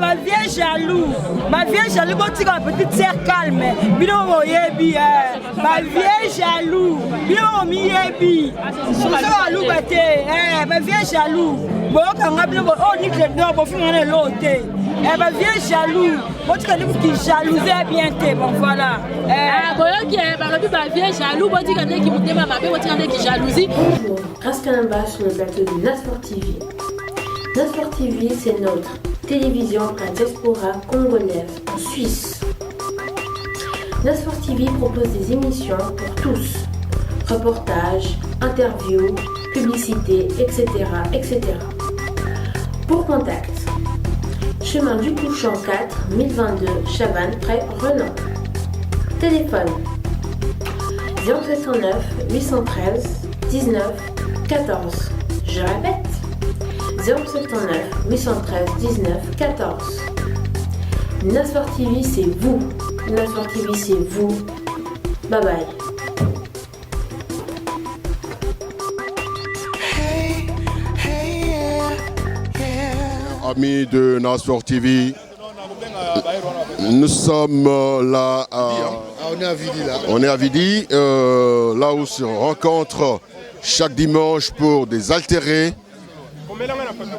ma vieille jaloux. Ma vieille jaloux, quand tu as une petite sœur calme. Bino Oyebi, ma vieille jaloux. Bino Oyebi. Jaloux, ma vieille jaloux. Bon, quand on a bien, oh, nique le nord, bon, finalement, l'autre. Ma vieille jaloux. Bon, tu as dit que jalousais bien, bon, voilà. Bonjour, Raskalamba sur le plateau de Nasport TV. Nasport TV, c'est notre télévision pour la diaspora congolaise en Suisse. Nasport TV propose des émissions pour tous. Reportages, interviews, publicités, etc. etc. Pour contact, chemin du Couchant 4, 1022, Chabannes, près Renan. Téléphone 0709 813 19 14. Je répète 0709 813 19 14. Nasport TV, c'est vous. Nasport TV, c'est vous. Bye bye. Amis de Nasport TV, nous sommes là on est à Vidi, là où se rencontrent chaque dimanche pour des altérés,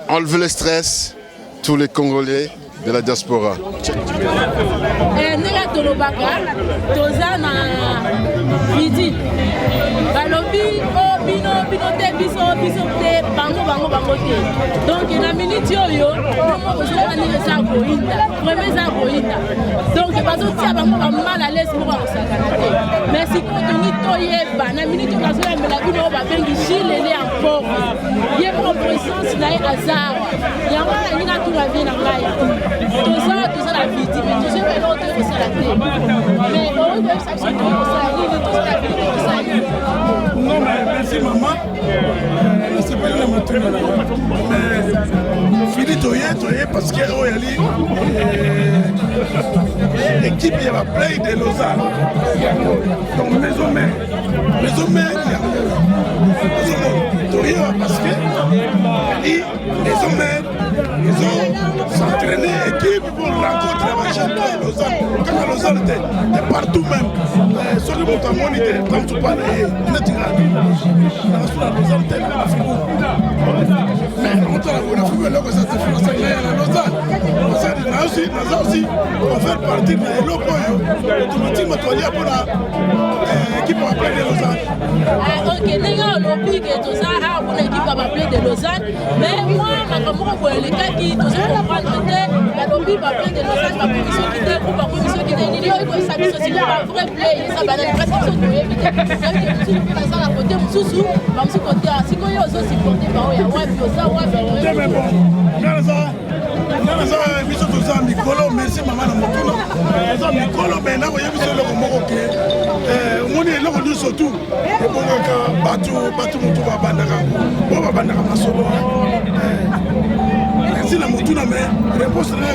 enlever le stress, tous les Congolais de la diaspora. Donc na minute oyo bango kozobani eza koyinda vraiment eza koyinda donc bazotia bango bamala à l'aise pour bakosakana te mais sikoyo tongi toyeba na minute oyo bazoyambela bino oyo babengi gilele encore ye moko présence na ye azawa yango nalinga tuna vie na ngai toza na vidi mais tozoyeba eloko toyo kosala te mais oyo koyebisa biso toyo kosala nini tozala vidi kosala nini. Non mais merci maman. C'est pas la montée mais fini toye parce que oh yali équipe il va play de Lausanne donc maison mère toye parce que maison mère ils ont s'entraîné équipe pour rencontrer la champion de Lausanne quand Lausanne était partout même sur le montant monité quand tu parles mais on t'a la foule là que ça se fait à Lausanne. Aussi, on fait partie de l'Opoyo. Automatiquement, tu vas dire pour l'équipe à appeler de Lausanne. Ok, les gars, l'Olympique et tout ça, pour l'équipe à appeler de Lausanne. Mais moi, ma camarade, pour les gars qui tout ça, on va traiter l'Olympique à appeler de Lausanne, ma commission qui était, pour ma commission qui était, il y a eu ça, c'est un vrai play, ça va aller presque sur le éviter. Il y a eu la salle à côté, sous, comme si côté, si quand il y a aussi côté, il y a ouais, ça, ouais, mais bon, biso toza mikolo merci mama na mokolo toza mikolo me na koyebi biso eloko moko ke omoni eloko nyonso tu ebongaka bato motu babandaka masolo merci na motuna me réponse na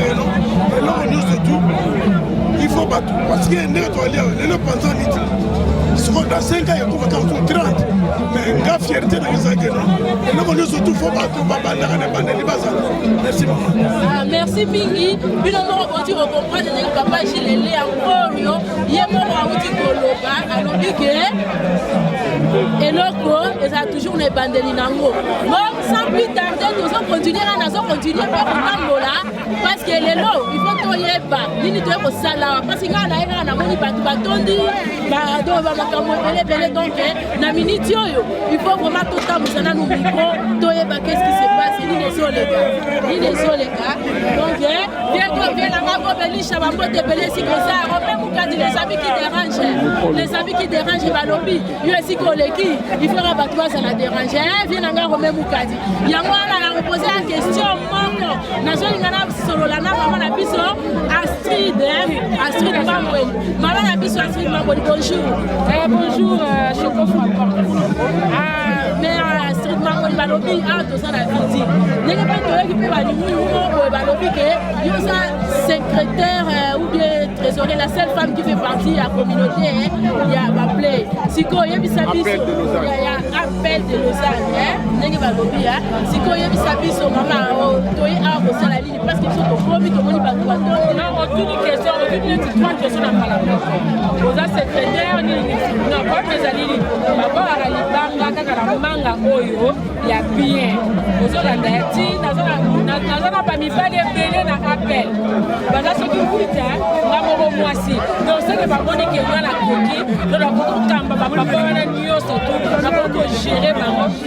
eloko nyonso tu il faut bato parce que ndenge toalia lelo panza niti siko dans 5 ans ekobaka ku 30 mais nga fierté na ezake no eloko nyonso tu faut bato babandaka na bandeli bazala merci mama. Merci mingi bino moko boti recomprendre ndenge papa Gilele encore yo ye moko awuti koloba alobi ke eloko eza toujours na ebandeli nango bon sans plus tarder tozo continuer mpe kotambola parce que lelo il faut toyeba nini toye kosala parce que nga naye kaka namoni bato batondi bamakambo ebele donc na minute oyo il faut vraiment totambusa nanu micro toyeba qu'est-ce qui se passe nini ezoleka donc bien nanga kobelisha bambote ebele esikoza rope mukadi les amis qui dérangent balobi yo esikoleki il faudra bato bazala déranger bien nanga rope mukadi yango wana na reposer la question moko nazolinga na solola na mama na biso Astrid Mambweni mama na biso Astrid Mambweni bonjour Choco Frappant mais Astrid Mambweni balobi toza na vidi ndenge mpe toyoki mpe balingi moko boye balobi ke yo za secrétaire ou bien trésorier, la seule femme qui fait partie de la communauté, il y a appelé. Siko Yebisabiso, il y a appel de Lausanne, n'est-ce pas lobby, Siko Yebisabiso, maman, toi à la ligne parce qu'ils sont au premier de mon non, aucune question, aucune trois questions dans la Vous avez secrétaire, non, pas mes amis, d'abord à la Libanga, Kakamanga, Oyo, il y a bien. Vous avez la dette, n'a pas mis pas les bébés dans l'appel. Voilà ce que vous dites, moi aussi. Donc, c'est que ma bonne qui est dans la coquille, dans la coquille, papa, on a mis au surtout, on a beaucoup géré,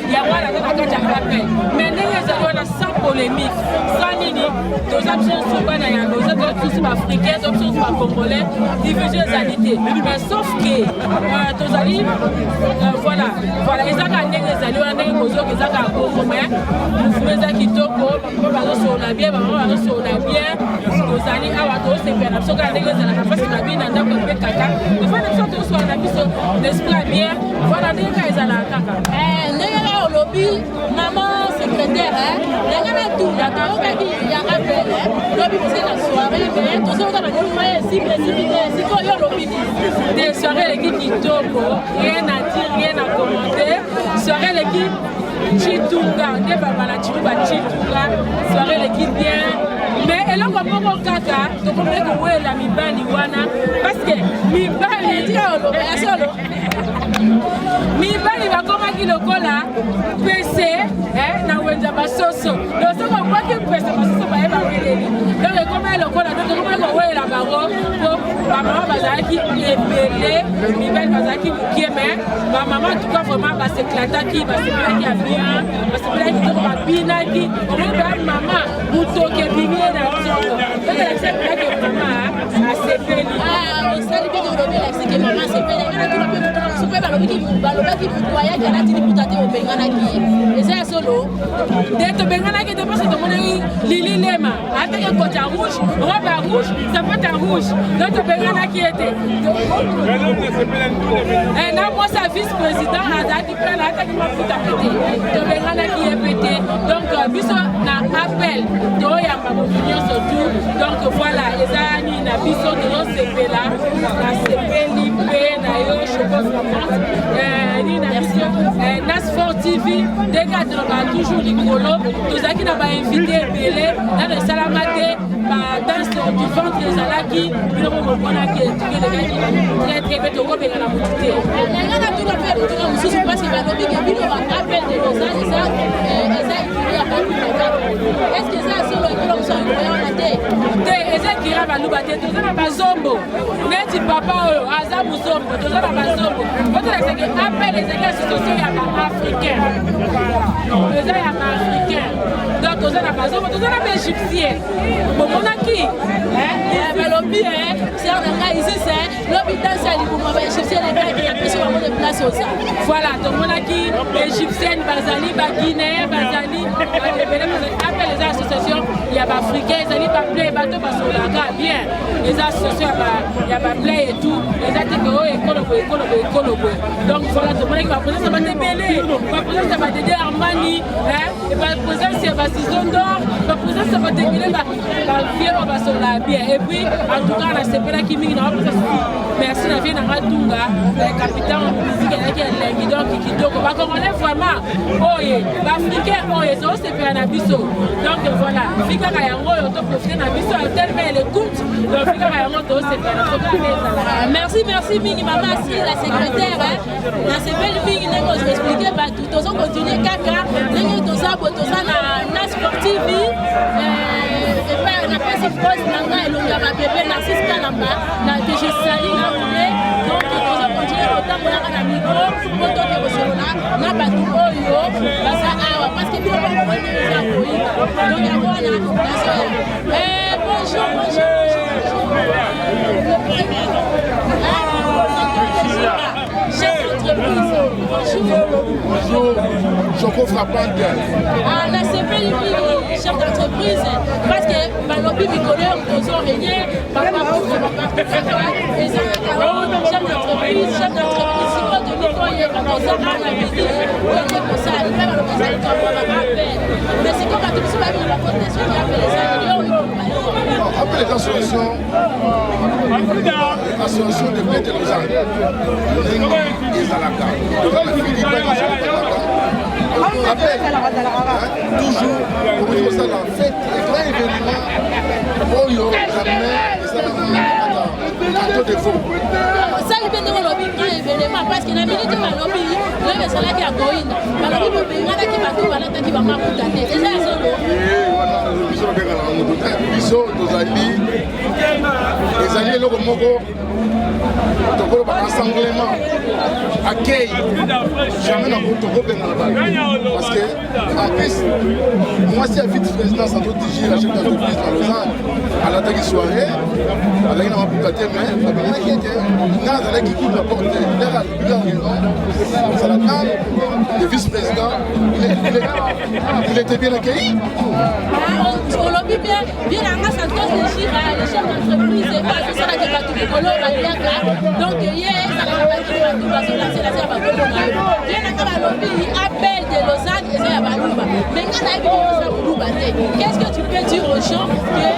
il y a voilà dans la carte à l'appel. Mais les gens sans polémique, sans nini, nos options sont pas dans nos options africaines, nos options sont congolais, diviser les alités. Mais sauf que, nos alliés, voilà, ils ont gagné les alliés, on a gagné les autres, ils ont gagné au commun, nous faisons un kitoko, on va sur la bière, on va sur la bière, nos alliés, on va tous se faire, on va gagner les alliés, parce que la bière n'a pas de caca. Il faut que nous soyons la bière, l'esprit bien, voilà, les gars, ils ont la caca. Au lobby, maman secrétaire, les gars tout, il y a un appel, lobby c'est la soirée, mais tout ça on a dit si quand il y a lobby des soirées l'équipe Kitoko, rien à dire, rien à commenter, soirée l'équipe Chitunga, des babala Chitunga, soirée l'équipe bien, mais elle a comme mon caca, donc on peut que la mibani wana, parce que mibani dit au lobby, il y a solo. Mibali va comme qui le cola PC na wenza basoso donc ça va pas que PC basoso ba eba weleli donc comme le cola donc comme ko wela baro pour maman bazaki ebele mibali bazaki kieme ma maman tout cas vraiment ba s'éclata qui ba s'éclata qui a bien ba s'éclata qui ko ba bina qui on va maman mutoke bimie na toko donc elle s'éclata que maman a sepeli on sait bien que le c'est que maman sepeli balobaki motoyaki alatini putate obenganaki eza ya solo nde tobenganaki te mpasi tomonaki lililema ateke kota rouge robe ya rouge sapate ya rouge donc tobenganaki ete na mwasa vice-président azalaki mpe ataki mafuta pete tobenganaki ye pete donc biso na appel toyamba motu nyonso tu donc voilà eza nini na biso tozosepela nasepeli mpe na yo cheveux Nasfor TV, dégadre toujours Nicolo, nous avons invité Bélé, dans le Salamate, danse du ventre des Alaki, nous avons très très bien de la montée. Nous avons tout le fait, parce qu'il va nous dire qu'il y a un appel de Lausanne, est-ce que ça c'est le sont qui a nous battre, nous avons bazombo, net papa, Azam Zombo, nous avons bazombo. Appel les associations africaines. Les africains. Donc, nous avons des égyptiens. Bon, on a qui? Le lobby, c'est un ici, c'est l'hôpital Salibou, égyptien, les gars qui a pris sur de place aux arts. Voilà, donc on a qui? Égyptienne, Bazali, Guinée, Bazali, appel les associations, il y a africains, ils allaient pas play, bateau, parce qu'on a bien. Les associations, il y a pas play et tout. Les attaques, écolo. Donc voilà, tout le monde qui va poser ça va débêler, va poser ça va t'aider Armani, et va poser ça va Zondor, va poser ça va débêler, va vieux on va sur la bière. Et puis en tout cas la CPLA qui mine n'a pas merci la vie n'a pas tout là, le capitaine musique qui est l'aigle donc qui donc va commencer vraiment, oh yeah, l'Africain oh yeah, ça c'est faire un abisso. Donc voilà, Fika Kayango on te profite d'un abisso tellement elle écoute, donc Fika Kayango to c'est faire. Merci Mingi maman si la secrétaire na sepeli mingi ndenge ozexplike bato tozokontinue kaka ndenge toza na Nasfor TV epai napesi pose na ngai elongi ya babebe Narcisse Kalamba na dejesali na ule donc tozokontinue kotambolaka na mikro po toke kosolola na bato oyo baza awa parce que biloko mokoni eza koyika donc yango wana nazoya bonjour Bonjour, Choco Frappante. La CPI, chef d'entreprise, parce que le lobby bicolore, nous avons régné, chef d'entreprise, si on te dit qu'on y est, on s'en va à la visite, on est comme ça, il va le passer comme on va faire. Mais c'est comme à tout ça, la protection, il y a les Après les gens association de Bled de Lausanne. Toujours, pour ça, la fête, les grands événements, pour y ramener, ça va de faux. Ça, il vient de lobby grand événement parce que la minute de la lobby, là, c'est là qui a goïne. La lobby, il y a qui va tout, là, qui va m'accompagner. Et ça, c'est biso tozali ezali eloko moko tokoloba rassemblement accueil jamais tokobengana bato parce que en plus mwasi ya vice-président santo tigir à chef d'entreprise na Lausanne alataki soirée alaki na mapuka te mais babenganaki ete nga azalaki kuta porte lera salatan le vice-président il était bien accueilli. On l'a bien, bien à la santé de les chefs d'entreprise, et pas tout ça là qui va tout le donc hier, ça va pas tout va se lancer là, ça va tout le bien à la lobby, appel de Lausanne et ça va Balouba. Mais quand ça va Balouba, qu'est-ce que tu peux dire aux gens que les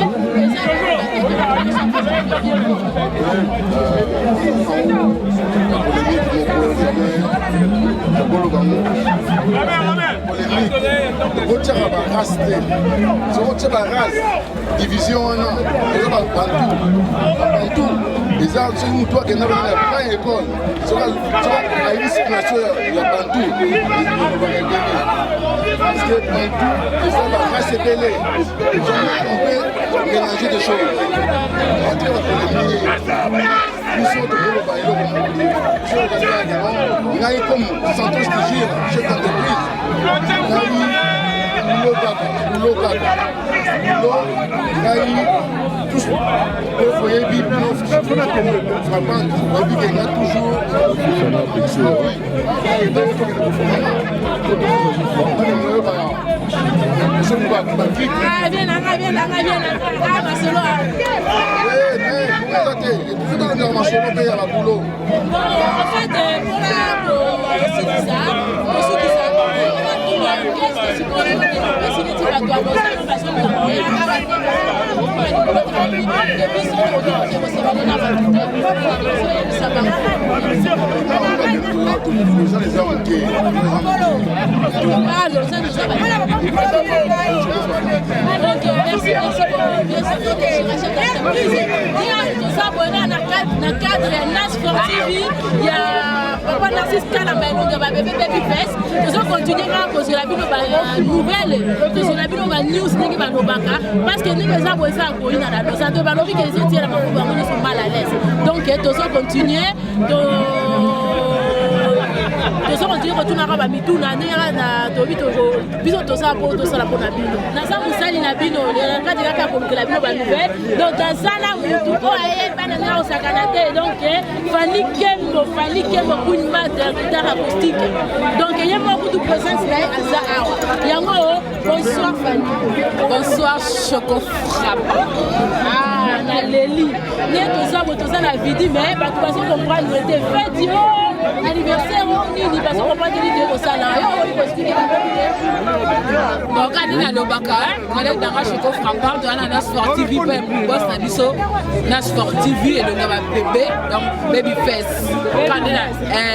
division bantu eza soki mutu akenda bana ya plan école soki ayebi situation ya bantu parce que bantu eza barace ebele on peut mélanger des choses entre bapolémie biso tokoloba eloko ngai comme santos tigir chef d'entreprise boulot kaka ngai tous oyebi frappante oyebi kenga toujours na cadre ya Nas Sportive ya papa Narcisse Kala Maïnonga ba bébé baby fest nous allons continuer à poser la vidéo nouvelle poser la vidéo news ndenge ba lobaka parce que nous les avons ça ko ina na ça to ba lobi que les autres la ba ko sont mal à l'aise donc nous allons continuer tozo continuer retourner ba mituna na tobi tozo biso toza po to sala pona bino na sa musali na bino le kati kaka ko la bino ba nouvelle donc dans ça là mutu ko aye bana na osakana te donc fali kembo kunima d'art acoustique donc il y a beaucoup de présence là à ça yango bonsoir Fanny bonsoir Choco Frappe na leli ne toza la vidi mais ba to va comprendre était fête anniversaire nini parce qu'on pas dire au salon donc Kanina Lobaka collègue d'Ara Choco Frappe dans la sportive pour boss na biso na sportive et le bébé donc baby face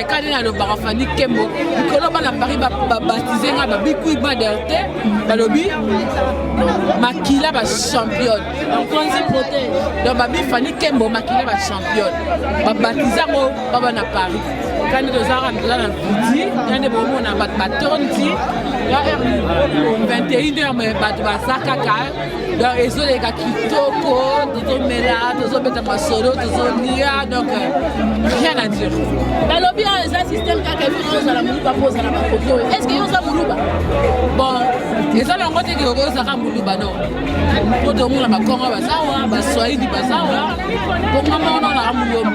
Kanina Lobaka Fanny Kembo kolo bana Paris ba baptiser nga ba bikuy ba derte balobi makila ba championne donc konzi protège donc ba Fanny Kembo makila ba championne ba baptiser ngo baba na Paris quand nous avons là dans le il y a des moments où on a battu là 21h mais battu ça caca donc ils ont les gars qui toko tout mela tout mettre ma solo tout nia donc rien à dire dans le bien les systèmes qui a quelque à la moulouba pose à la photo est-ce qu'ils ont ça moulouba bon ils ont l'encontre que vous ça à moulouba non pour tout le monde la congo basawa baswahili basawa pour maman on a moulouba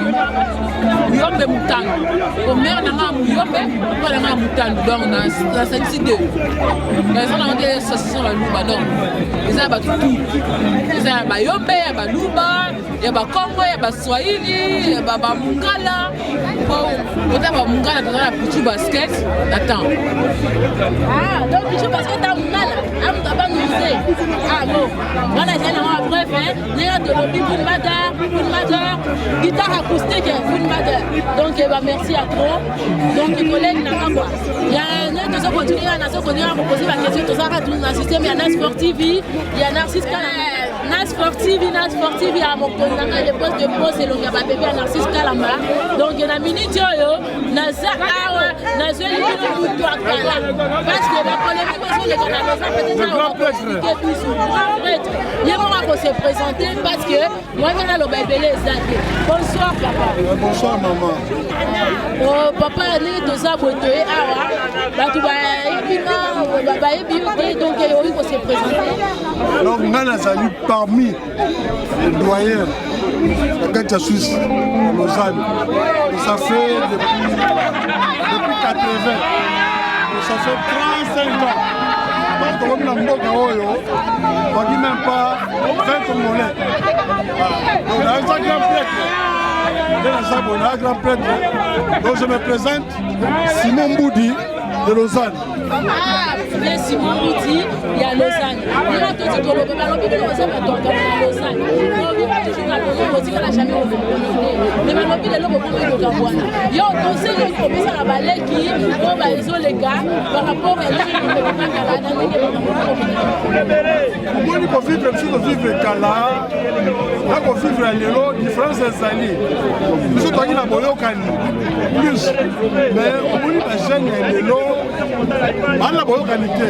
yombe mutanga au maire n'a muyombe pas n'a mutanga donc na sensibilité mais on a des associations la luba donc ils a battu tout ils a ba yombe ya ba luba ya ba congo ya ba swahili ya ba mungala bon on a ba mungala dans la petit basket attends donc petit basket à mungala am ba nous ah bon voilà j'ai un bref ndenge tolobi Woodmatter, guitare acoustique Woodmatter. Donc merci à trop. Donc collègue na quoi. Il y a un autre continuer à poser la question tout ça dans le système, il y a Nasport TV, il y a Narcisse Kalamba. Nasport TV, il y a mon condamné de poste de poste et l'on a pas bébé à Narcisse Kalamba. Donc il y a une minute Naza Awa, Naza Libido parce que la polémique aussi les Canadiens peut-être on va expliquer plus sur grand prêtre. Il y a moment qu'on s'est présenté parce que moi je vais le bébé les amis. Bonsoir papa. Bonsoir maman. Oh papa est tout ça beauté awa. Là tu vas donc il faut se présenter. Donc Nana Zali parmi les doyens de Gacha Suisse, Lausanne. Ça fait depuis 80, ça fait 35 ans. Donc on a un bon on dit même pas 20 Congolais. Donc on a un grand prêtre. Donc je me présente, Simon Boudi de Lausanne. Bien Simon Boudi, il y a Lausanne. Il y a tout ce qu'on peut parler de Lausanne. On va toujours la politique, on n'a jamais ouvert. Mais maintenant, il y a le moment où il y a il y a un conseil qui commence à la balai qui va les gars par rapport à moi, il faut vivre Kala, là, il faut vivre à l'élo, différence des alliés. Nous sommes dans la Boyokani, plus. Mais au bout de la chaîne, l'élo, la Boyokanité,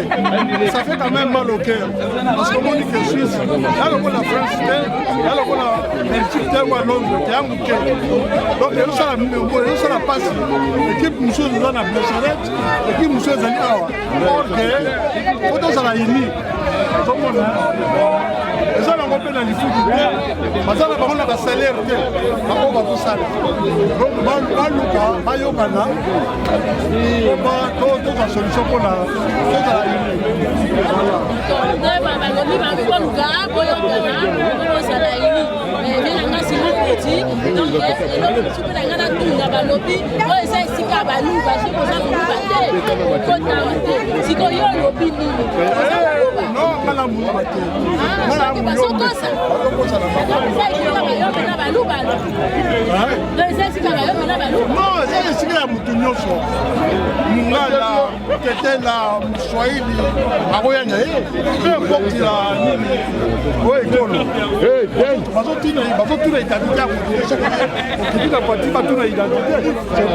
ça fait quand même mal au cœur. Parce qu'on dit que Suisse, là, on a la France, là, on a Belgique, là, on a Londres, là, on a donc, il y a la passe. L'équipe, nous sommes dans la Bécharette, l'équipe, nous sommes dans la ok, il faut dans la Yini. Les gens n'ont pas dans les foot, mais on a un salaire, on va tout ça. Donc, Maluka, Mayokana, on va trouver une solution pour la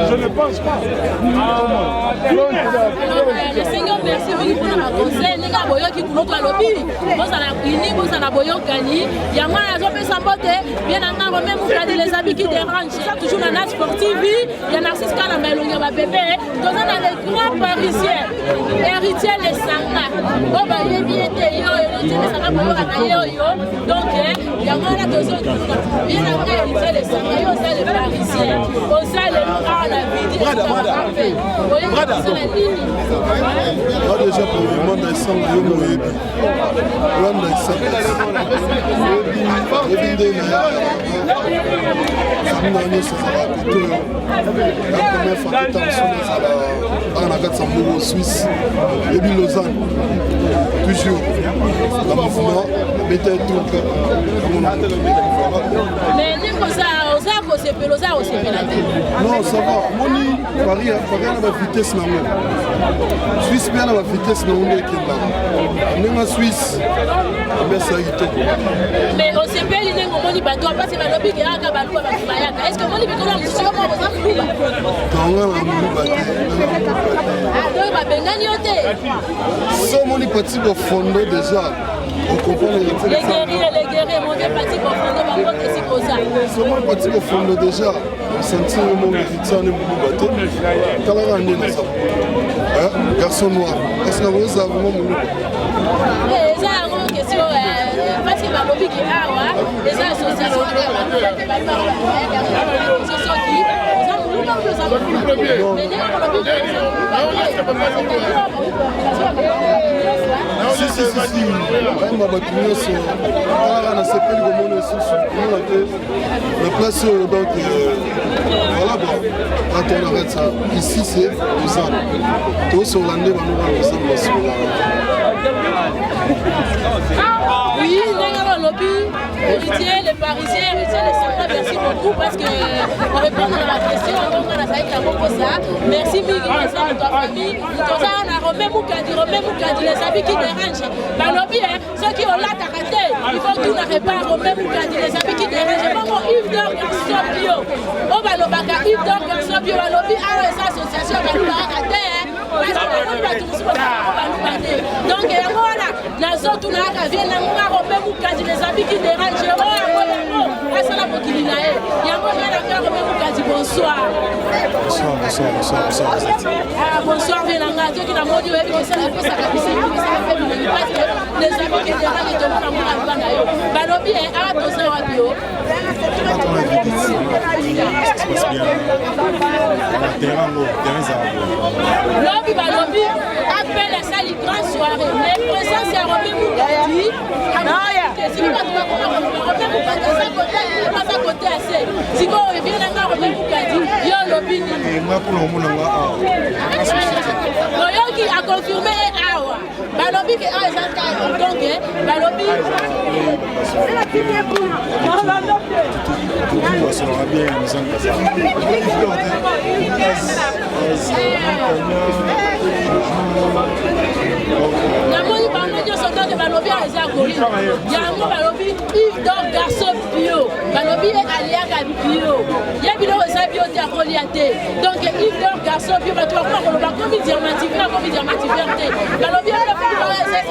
je ne pense pas. Le Seigneur merci pour notre conseil. Les gars, qui nous doit lobby. Vous allez unis, vous allez gagner. Il y a moi, je peux s'emporter. Bien encore, même vous regardez les habits qui dérangent. Toujours dans la sportive, il y a Narcisse Kalamba, il y a bébé. Dans les grands parisiens, héritiers les Sanga. Oh, bah, il est bien, donc, il y a moi là, deux autres. Bien après, héritiers les Sanga, il y a les parisiens. Au sein, les grands, la vie, moi déjà pour le monde des sangs, je me dis, l'homme des sangs, je dis, en Suisse, et puis Lausanne, toujours, la mouvement, mettez tout. Mais non, ça va. Moni, Paris a la vitesse. Suisse, bien la vitesse. Même en Suisse, ça a été. mais on s'est fait l'idée que Moni Bateau, parce que le big est est-ce que Moni Bateau a sur moi, vous avez si Moni Bateau au fond déjà. On comprend les guerriers, mon Dieu, parti pour fonder ma porte ici pour ça. C'est moi parti pour fonder déjà. Sentir mon héritier en Moubaté. Quand on a un garçon noir, est-ce que vous avez vraiment mon ça a une question, parce que ma lobby qui a, les associations si. Ma bâtiment, c'est on a s'appelle comme on est ici, la place, donc voilà, quand on arrête ça, ici c'est Lausanne. Tous sur l'année, on va Lausanne. Oui, lobby, héritier, les Parisiens, héritier, les Centrales, merci beaucoup parce que pour répondre à la question, on a ça. Merci Miguel, merci de ta famille. Tout ça, on a Romain Moukadi, les habits qui dérangent. Bah, lobby, ceux qui ont là, t'as raté. Il faut que tu n'arrêtes pas Romain Moukadi, les habits qui dérangent. Maman, Yves Dor, Garçon Bio. Oh, bah, le bac, Yves Dor, Garçon Bio, bah, lobby, ah, les associations, bah, nous a raté, hein. Parce que on va tout ça, donc, voilà, la zone où on a vient, on a Romain Moukadi, les habits qui dérangent. Oh, ça la beaucoup il y a Romain Moukadi, bonsoir. Bonsoir. Ah, bonsoir, Vélanga. Dieu qui n'a pas dit que ça n'a pas sa capacité, parce que les amis qui étaient là, ils étaient là, ils étaient là. Balobi est à ton sein radio. Lobby, Balobi, appelle à ça les grandes soirées. Mais présence, c'est à Romain Moukadi. Si vous ne pouvez pas Romain Moukadi, pas à côté assez. Si vous revenez là, Romain Moukadi, il y a lobby. Qui a confirmé Awa. Balobi qui a été donc Balobi. Balobi a été accolé. Yango Balobi, Yves Dor, Garçon Bio. Balobi est Aliaga Bio. Il y a Bilo et Bio qui a relié. Donc Yves Dor, Garçon Bio, tu vas voir comme il dit Balobi a fait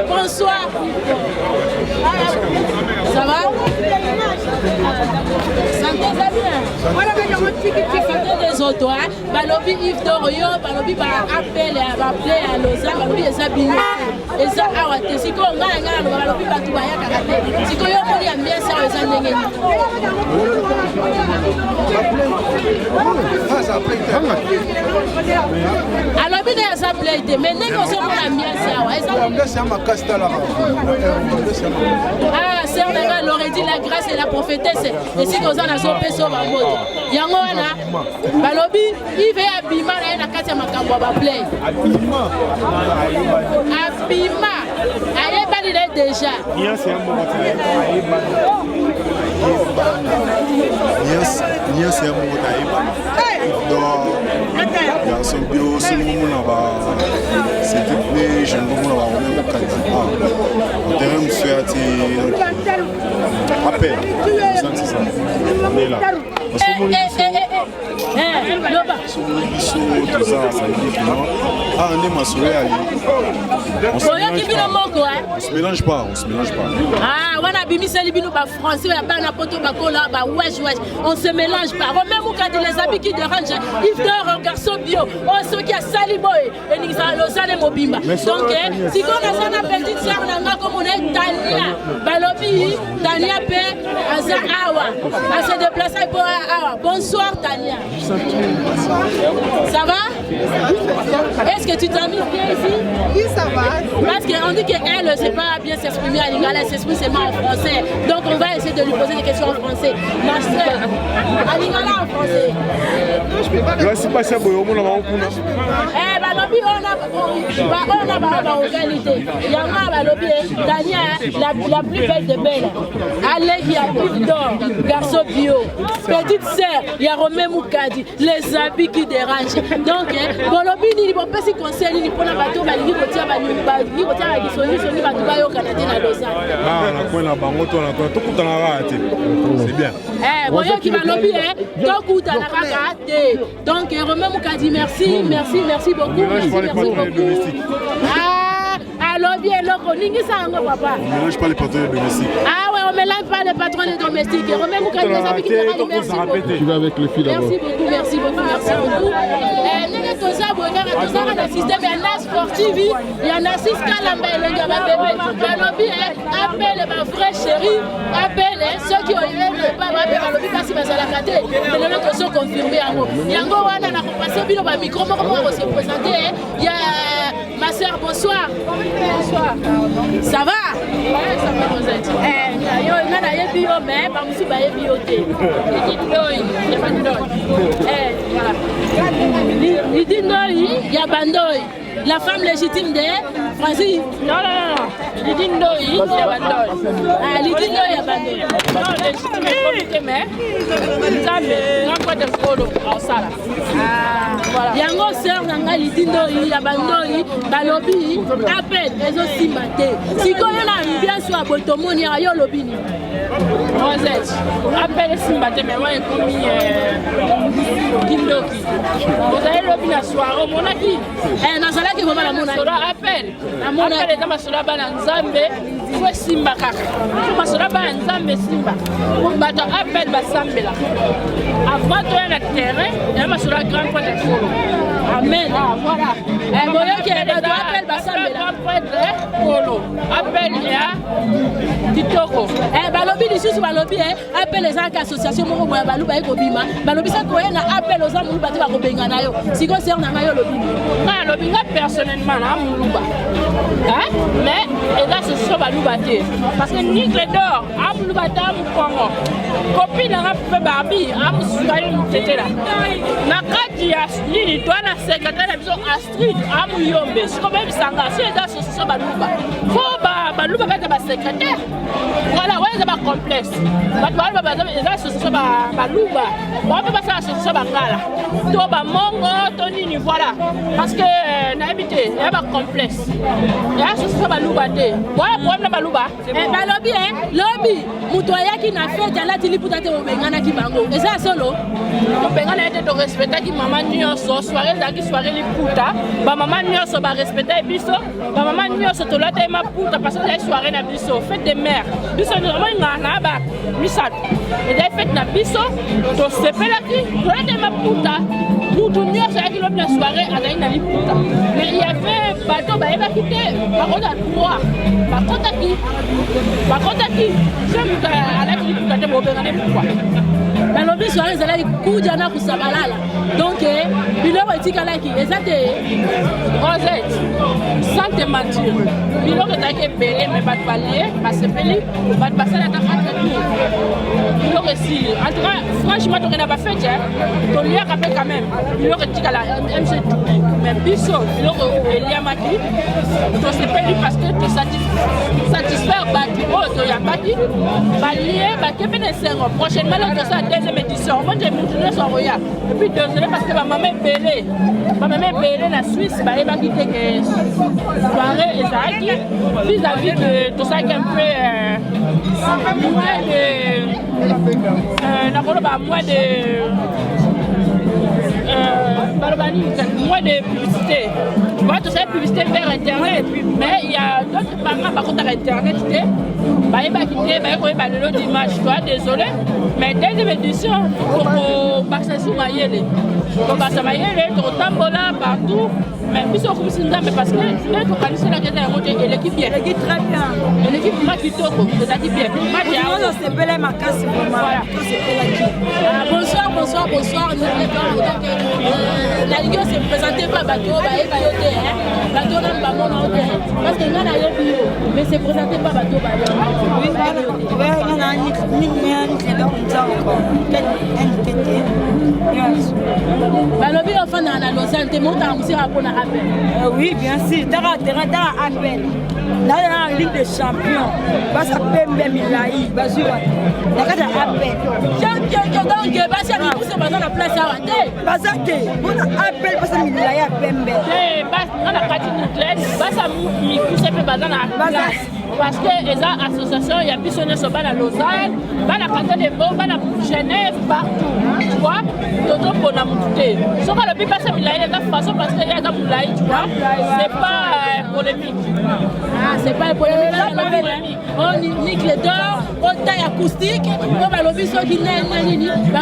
bonsoir. Ça va? Santé, ça bien. Santé des autres, hein? Balobi Yves Dorio, Balobi va appeler à Lausanne, Balobi et ça bien. Et ça, si on a un Balobi va tout bailler à Karaté. Si on a un bien, ça va être alors, il y a ça plaide, mais négocier pour la mienne, ah, c'est on l'aurait dit la grâce et la prophétesse. Et si nous avons soupé sur ma mode, Yangona, Balobi, il va à Bima, il y a 4 macabres à play. À Bima, il est déjà. Garçon bio, c'est c'était je ne sais pas on terrain monsieur a été appel c'est ça mais là on se mélange pas ah on a bimi c'est libino ba français ba na poto ba kola ba wesh on se mélange pas même au cas de les habits qui dérangent il dort garçon bio on ceux qui a sali boy et ni ça Lausanne mobimba donc si on a ça na petite sœur na comme on est Tania Balobi Tania pe aza awa à se déplacer pour awa bonsoir Tania ça va est-ce que tu t'amuses bien ici oui ça va parce qu'on dit qu'elle ne sait pas bien s'exprimer à l'ingala elle s'exprime seulement en français donc on va essayer de lui poser des questions en français ma soeur à l'ingala en français je suis pas sûr eh Balobi on a organisé il y en a Balobi Tania la plus belle de belles allez il y a Yves Dor garçon bio petite sœur il y a Romain Moukadi les habits qui dérangent donc Balobi ni bon pas si conseil ni pour la bateau balingi kotia balingi kotia la gisoni soni bato ba yo Canada na Lausanne ah na kwa na bango to na kwa to kutana raté c'est bien boyo ki Balobi to kutana raté donc Romain Moukadi merci beaucoup alors bien l'autre ningi sango papa on mélange pas les patrons domestiques ah ouais on mélange pas les patrons domestiques Romain Moukadi les habits qui dérangent merci beaucoup tu vas avec le fil merci beaucoup nene toza boyanga toza na système ya na sportive il y en a 6 kalamba et le gaba bébé Balobi appelle ma vraie chérie appelle ceux qui ont pas Balobi kasi bazala kate mais le tozo confirmer yango wana na passer bino ba micro moko se présenter il y a ma sœur bonsoir ça va ouais ça va vous êtes yo ngana yebi bio, mais pas aussi baye bio té. Lydie Ndoye, il y a Bandoy. La femme légitime de Francis. Non. Lydie Ndoye, il y a Bandoy. Ah, Lydie Ndoye, il y a Bandoy. Non, légitime, mais ça, mais on peut te follow en ça là. Voilà. Il y a une sœur dans Lydie Ndoye, il y a Bandoy, Balobi, appelle, les autres simbatés. Si quand on a bien sur Abotomo, il y a Lobby. Rosette, appelle simbaté, mais moi, il commis Kindoki. Vous avez Lobby la soirée, au Monaki. Qui va la mona sura appel appel kama sura bana nzambe fo simba kaka kama sura bana nzambe simba bato appel basambela avant to na terrain ya masura grand point de folo amen voilà et boyo ke bato appel basambela polo appel ya kitoko balobi lisusu balobi appel les association moko boya baluba ekobima balobi sa ko na appel aux amu bato ba ko benga na yo siko ser na yo lobi na lobi nga personnellement na muluba mais et là c'est sur baluba parce que Nigle d'or amuluba ta mu Congo copine na pe babi am suali mutete la na kati ya nini to na secrétaire biso Astrid amu yombe siko même sanga c'est là c'est baluba fo baluba ba ba secrétaire voilà ouais ba complexe baluba ba c'est baluba ba ba ça c'est bangala to ba mongo to nini voilà parce que na habité ya ba complexe ya c'est baluba te voilà problème na baluba balobi lobi muto ayaki na fête ala tiliputa te obengana ki bango eza solo obengana ete to respecter ki mama nyonso soirée daki soirée liputa ba mama nyonso ba respecter biso ba mama nyonso to lata ma puta parce que la soirée na biso fête des mères biso no ngana ba misat et des fête na biso to sepelaki to lata ma puta mutu nyonso yaki lobi na soirée azali na liputa mais il y avait bato ba eba kité ba kota droit ba kota ki j'aime ala ki liputa te bo bengana pourquoi balobi soirée ezalaki kuja na kusabalala donc biloko etikalaki eza te Rosette sans te mentir biloko ezalaki ebele mais bato balie basepeli bato basalaka entre tout biloko esili en tout cas franchement tokenda bafete toliaka mpe quand même biloko etikala mc mais biso biloko eliamaki tosepeli parce que tosatisfaire bato oyo toyambaki balie bakepe na esengo prochainement loko tosala deuxième édition moi j'ai montré son roya et puis désolé parce que ma maman belé la Suisse bah elle va quitter que soirée ezaki vis-à-vis de tout ça qui un peu moins de moins de publicité. Moi, tout ça publicité vers internet, mais il y a d'autres parents par contre à internet, bah il va quitter, bah il va le lot d'image, toi désolé, mais deuxième édition pour passer sous Mayele, pour passer Mayele, pour Tambola partout, mais puis on commence mais parce que notre organisation la guerre et l'équipe bien, l'équipe très bien, et l'équipe pas qui toque, c'est l'équipe bien. Moi c'est belle ma casse voilà. Bonsoir. La Ligue s'est présentée par Bateau, Bateau dans Bamon, parce que nous on a eu bio, mais c'est présenté par Bateau. Oui, on a Balobi enfin dans la Lausanne, tu montes à Moussira pour la rappel. Oui, bien sûr, dans la appel. Là, dans la Ligue des Champions, parce que Pembe Milaï, Bazou, la carte appel. Donc, parce que nous sommes dans la place à Wate. Parce que on appelle parce que Milaï à Pembe. On a carte nucléaire, parce que nous sommes dans la place. Parce que les associations, il y a plus de gens à Lausanne, à la Canton des Beaux, à Genève, partout. Tu vois, d'autres pour la montée. Ce qu'on a pu passer, il y a de façon parce qu'il y a de la tu vois, c'est pas polémique. Ah, c'est pas polémique. On nique les dents, on taille acoustique, on va l'obéir sur qui n'est, on va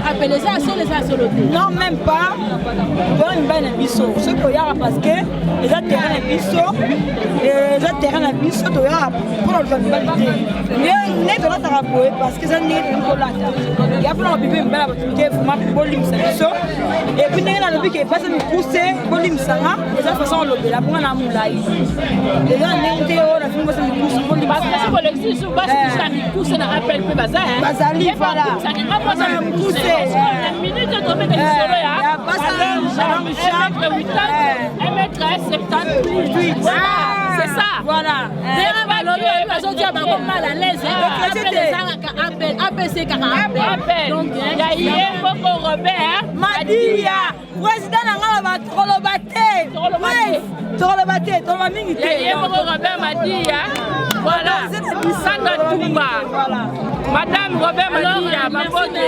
appeler ça, c'est les associations. Non, même pas. Bon, une bonne émission. Ce qu'il y a parce que les terrains émissions, les terrains na biso toya mpona oluka mibali te nde tolataka boye parce que eza ndenge tolingi kolata ya mpona babibe mibala bato te vraimen bolimisa biso epuis ndenge nalobi ke epasa mikuse bolimisanga eza façon olobela mponga na molai eza ndenge te oyo nafini basa mikuse bazali voilà mikuse c'est ça. Voilà. D'ailleurs, aujourd'hui, on va mal à l'aise. APC donc il y a Robert Madia président nanga Tolobate mingi te. Il y a Robert Madia. Voilà. Sandra Toumba. Madame Robert Madia, ma bonne.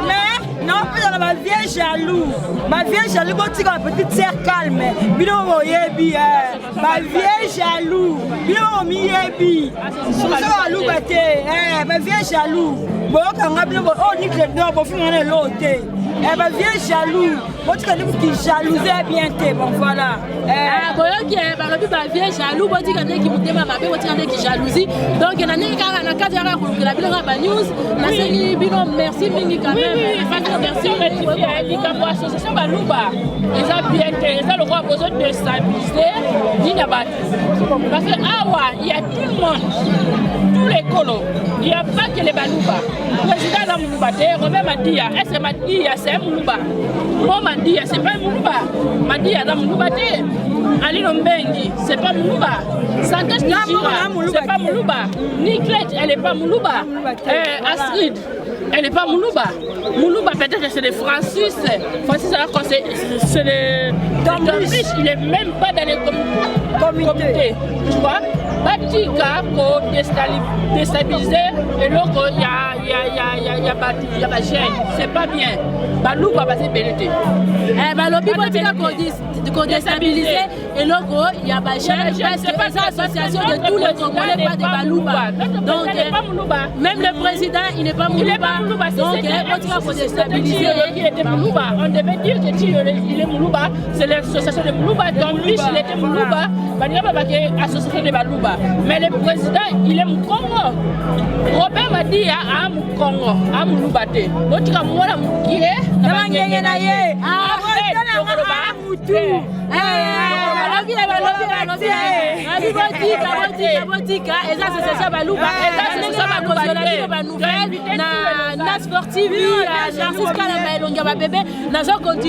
Mais non, on a ma vieille jaloux. Ma vieille jaloux, quand tu as une petite sœur calme, ma vieille jaloux, ma vieille jaloux. Bon, quand on a bien, oh, ni que non, bon, finalement, l'autre. Ma vieille jaloux. Bon, tu as dit que tu jalousais bien, bon, voilà. Bon, ok, ma vieille jaloux, bon, tu as dit qu'il me demande ma vieille, tu as dit qu'il jalousie. Donc, il y a un cas de la news, la série Bilan, merci, Mingi, quand même. Merci, l'association Balouba, ils ont bien été, ils ont le droit besoin de stabiliser l'Inabat. Parce que il y a tout le monde, tous les colos, il n'y a pas que les Balouba. Le président de Moulouba, Robert Madia, est-ce que Madia c'est Moulouba? Bon, Madia, c'est pas Moulouba. Madia dans Moulouba, Ali Lombengi, c'est pas Moulouba. Santos Kishira, c'est pas Moulouba. Niclette, elle n'est pas Moulouba. Astrid, elle n'est pas Moulouba. Moulouba, peut-être que c'est des Francis. Francis, alors que c'est des Dombiche, il n'est même pas dans les comités. Tu vois? Batika pour déstabiliser et donc il y a c'est pas bien. Balouba va se belleter. Balobi Batika pour déstabiliser et donc il y a Bachel, c'est pas une association de tous les Congolais, pas de Balouba. Donc même le président il n'est pas Moulouba. Donc Batika pour déstabiliser. Il était Moulouba. On devait dire que il est Moulouba. C'est l'association de Moulouba. Donc lui il était Moulouba. Balouba va être association de Balouba. Mais le président, il est Moukongo. Robert m'a dit à Moukongo, à Mouloubate. Votre amour, à Moukié, à Moukié, Nas Sportivi, Narcisse Kalamba, Longa Bébé, Nazo continue.